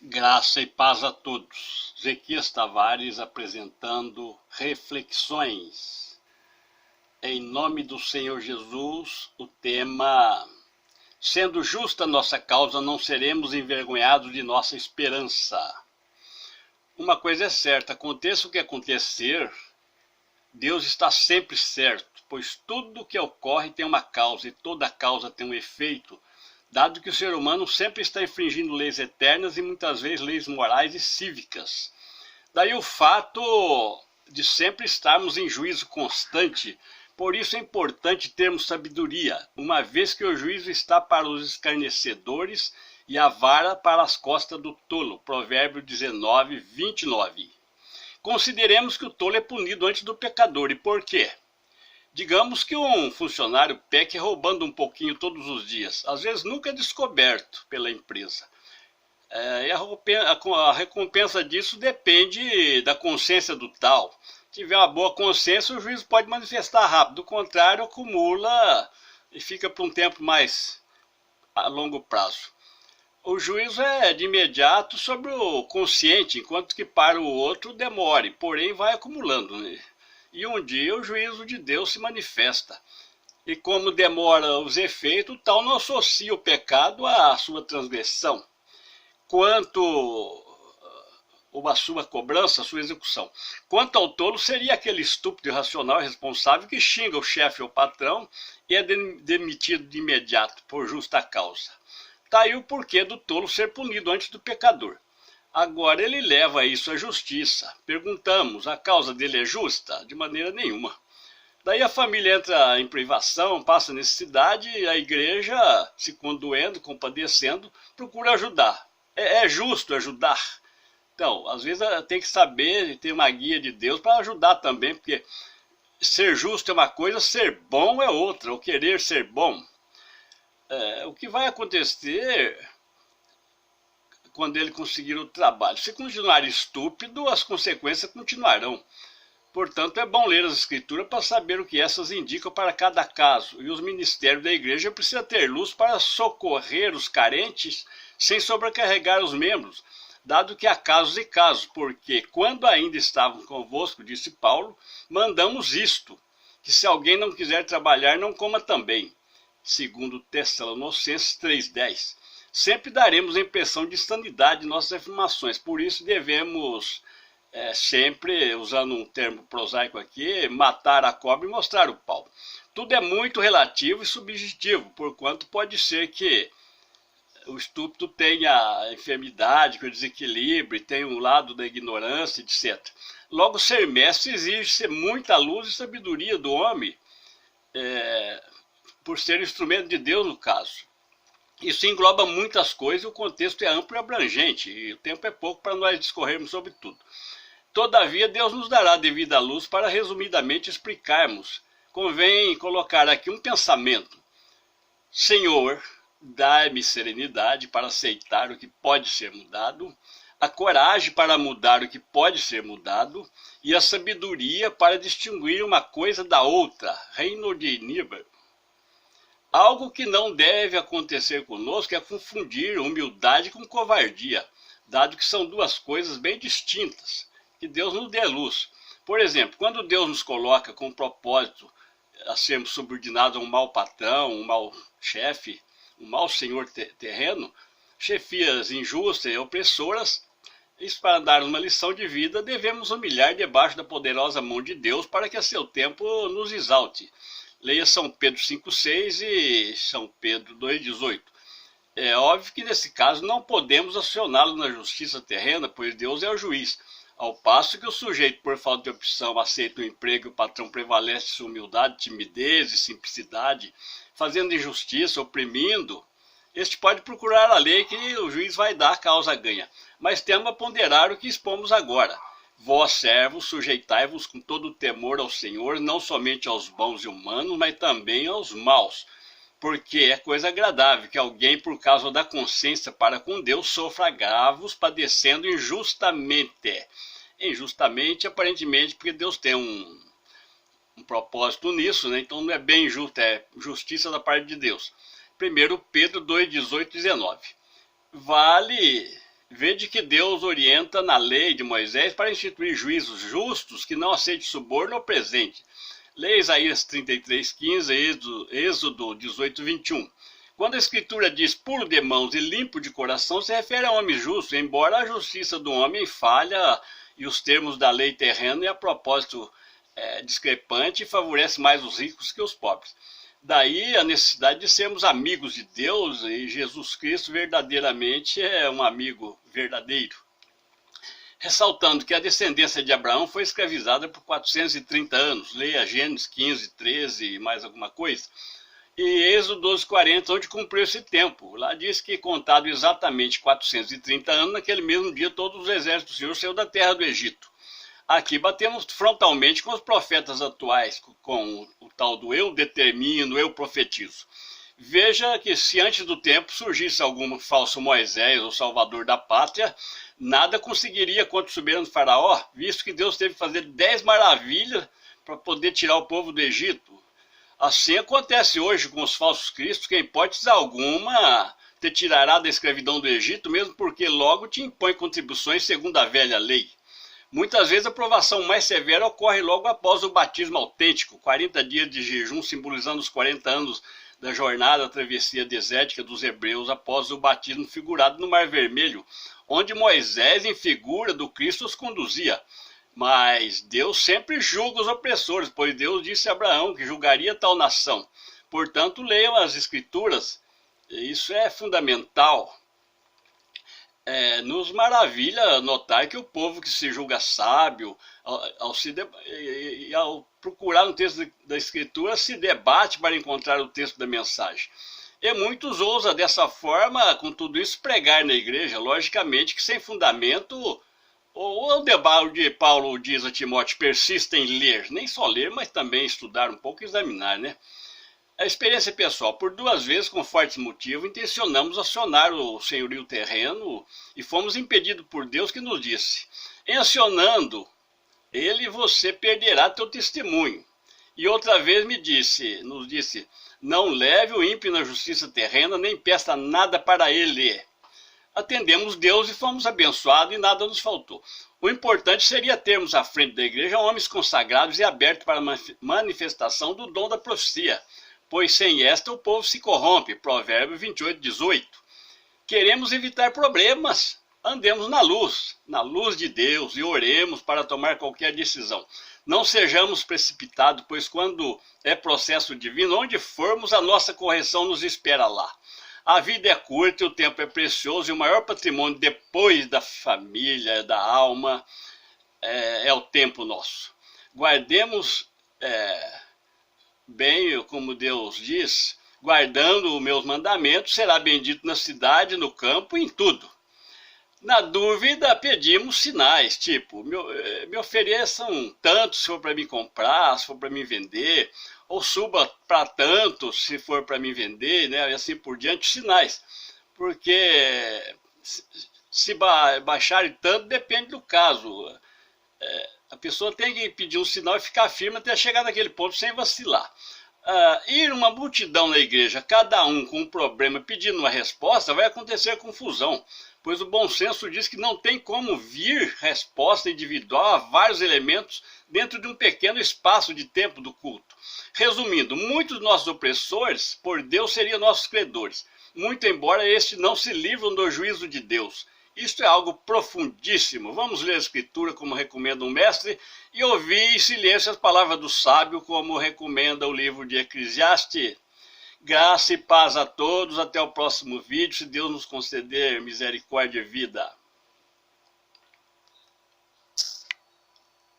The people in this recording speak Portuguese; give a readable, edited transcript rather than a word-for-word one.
Graça e paz a todos. Zequias Tavares apresentando reflexões. Em nome do Senhor Jesus, o tema: sendo justa nossa causa, não seremos envergonhados de nossa esperança. Uma coisa é certa, aconteça o que acontecer, Deus está sempre certo, pois tudo que ocorre tem uma causa e toda causa tem um efeito, dado que o ser humano sempre está infringindo leis eternas e muitas vezes leis morais e cívicas. Daí o fato de sempre estarmos em juízo constante. Por isso é importante termos sabedoria, uma vez que o juízo está para os escarnecedores e a vara para as costas do tolo. Provérbio 19, 29. Consideremos que o tolo é punido antes do pecador. E por quê? Digamos que um funcionário peque roubando um pouquinho todos os dias. Às vezes nunca é descoberto pela empresa. E a recompensa disso depende da consciência do tal. Se tiver uma boa consciência, o juiz pode manifestar rápido. Do contrário, acumula e fica por um tempo mais a longo prazo. O juízo é de imediato sobre o consciente, enquanto que para o outro demore, porém vai acumulando, né? E um dia o juízo de Deus se manifesta. E como demora os efeitos, tal não associa o pecado à sua transgressão, quanto a sua cobrança, a sua execução. Quanto ao tolo, seria aquele estúpido, irracional e irresponsável que xinga o chefe ou o patrão e é demitido de imediato por justa causa. Está aí o porquê do tolo ser punido antes do pecador. Agora ele leva isso à justiça. Perguntamos, a causa dele é justa? De maneira nenhuma. Daí a família entra em privação, passa necessidade, e a igreja, se condoendo, compadecendo, procura ajudar. É justo ajudar? Então, às vezes tem que saber e ter uma guia de Deus para ajudar também, porque ser justo é uma coisa, ser bom é outra, ou querer ser bom. O que vai acontecer quando ele conseguir o trabalho? Se continuar estúpido, as consequências continuarão. Portanto, é bom ler as escrituras para saber o que essas indicam para cada caso. E os ministérios da igreja precisam ter luz para socorrer os carentes sem sobrecarregar os membros, dado que há casos e casos, porque quando ainda estavam convosco, disse Paulo, mandamos isto, que se alguém não quiser trabalhar, não coma também. Segundo Tessalonicenses 3,10. Sempre daremos a impressão de sanidade em nossas afirmações, por isso devemos sempre, usando um termo prosaico aqui, matar a cobra e mostrar o pau. Tudo é muito relativo e subjetivo, porquanto pode ser que o estúpido tenha enfermidade, que o desequilíbrio, tenha um lado da ignorância, etc. Logo, ser mestre exige muita luz e sabedoria do homem, por ser instrumento de Deus no caso. Isso engloba muitas coisas e o contexto é amplo e abrangente, e o tempo é pouco para nós discorrermos sobre tudo. Todavia, Deus nos dará devida luz para resumidamente explicarmos. Convém colocar aqui um pensamento. Senhor, dai-me serenidade para aceitar o que pode ser mudado, a coragem para mudar o que pode ser mudado e a sabedoria para distinguir uma coisa da outra. Reino de Níber. Algo que não deve acontecer conosco é confundir humildade com covardia, dado que são duas coisas bem distintas. Que Deus nos dê luz. Por exemplo, quando Deus nos coloca com o propósito a sermos subordinados a um mau patrão, um mau chefe, um mau senhor terreno, chefias injustas e opressoras, isso para dar uma lição de vida, devemos humilhar debaixo da poderosa mão de Deus para que a seu tempo nos exalte. Leia São Pedro 5,6 e São Pedro 2,18. É óbvio que nesse caso não podemos acioná-lo na justiça terrena, pois Deus é o juiz. Ao passo que o sujeito, por falta de opção, aceita o emprego e o patrão prevalece sua humildade, timidez e simplicidade, fazendo injustiça, oprimindo, este pode procurar a lei que o juiz vai dar causa ganha. Mas temos a ponderar o que expomos agora. Vós, servos, sujeitai-vos com todo o temor ao Senhor, não somente aos bons e humanos, mas também aos maus. Porque é coisa agradável que alguém, por causa da consciência para com Deus, sofra agravos, padecendo injustamente. Injustamente, aparentemente, porque Deus tem um propósito nisso, né? Então não é bem injusto, é justiça da parte de Deus. 1 Pedro 2, 18 e 19. Vale Vede que Deus orienta na lei de Moisés para instituir juízos justos que não aceitem suborno ou presente. Leia Isaías 33:15, Êxodo 18:21. Quando a Escritura diz puro de mãos e limpo de coração, se refere a homem justo, embora a justiça do homem falha e os termos da lei terrena e a propósito discrepante favorece mais os ricos que os pobres. Daí a necessidade de sermos amigos de Deus, e Jesus Cristo verdadeiramente é um amigo verdadeiro. Ressaltando que a descendência de Abraão foi escravizada por 430 anos. Leia Gênesis 15, 13 e mais alguma coisa. E Êxodo 12:40, onde cumpriu esse tempo. Lá diz que, contado exatamente 430 anos, naquele mesmo dia todos os exércitos do Senhor saíram da terra do Egito. Aqui batemos frontalmente com os profetas atuais, com o tal do eu determino, eu profetizo. Veja que se antes do tempo surgisse algum falso Moisés ou salvador da pátria, nada conseguiria contra o soberano faraó, visto que Deus teve que fazer 10 maravilhas para poder tirar o povo do Egito. Assim acontece hoje com os falsos cristos, que em hipótese alguma te tirará da escravidão do Egito, mesmo porque logo te impõe contribuições segundo a velha lei. Muitas vezes a provação mais severa ocorre logo após o batismo autêntico, 40 dias de jejum simbolizando os 40 anos da jornada, a travessia desértica dos hebreus após o batismo figurado no Mar Vermelho, onde Moisés, em figura do Cristo, os conduzia. Mas Deus sempre julga os opressores, pois Deus disse a Abraão que julgaria tal nação. Portanto, leiam as Escrituras, isso é fundamental. Nos maravilha notar que o povo que se julga sábio, ao procurar um texto da Escritura, se debate para encontrar o texto da mensagem. E muitos ousam dessa forma, com tudo isso, pregar na igreja, logicamente que sem fundamento. O debate de Paulo diz a Timóteo, persista em ler, nem só ler, mas também estudar um pouco e examinar, né? A experiência pessoal, por 2 vezes, com fortes motivos, intencionamos acionar o senhorio terreno e fomos impedidos por Deus, que nos disse, em acionando ele, você perderá teu testemunho. E outra vez nos disse, não leve o ímpio na justiça terrena, nem peça nada para ele. Atendemos Deus e fomos abençoados e nada nos faltou. O importante seria termos à frente da igreja homens consagrados e abertos para a manifestação do dom da profecia, pois sem esta o povo se corrompe. Provérbios 28:18. Queremos evitar problemas, andemos na luz de Deus e oremos para tomar qualquer decisão. Não sejamos precipitados, pois quando é processo divino, onde formos, a nossa correção nos espera lá. A vida é curta e o tempo é precioso, e o maior patrimônio depois da família, da alma, é o tempo nosso. Guardemos bem, como Deus diz, guardando os meus mandamentos, será bendito na cidade, no campo e em tudo. Na dúvida, pedimos sinais, tipo, me ofereçam tanto se for para me comprar, se for para me vender, ou suba para tanto se for para me vender, né, e assim por diante, sinais. Porque se baixarem tanto, depende do caso. A pessoa tem que pedir um sinal e ficar firme até chegar naquele ponto sem vacilar. Ir uma multidão na igreja, cada um com um problema pedindo uma resposta, vai acontecer confusão, pois o bom senso diz que não tem como vir resposta individual a vários elementos dentro de um pequeno espaço de tempo do culto. Resumindo, muitos dos nossos opressores, por Deus, seriam nossos credores, muito embora estes não se livram do juízo de Deus. Isto é algo profundíssimo. Vamos ler a Escritura como recomenda um mestre e ouvir em silêncio as palavras do sábio como recomenda o livro de Eclesiastes. Graça e paz a todos. Até o próximo vídeo, se Deus nos conceder misericórdia e vida.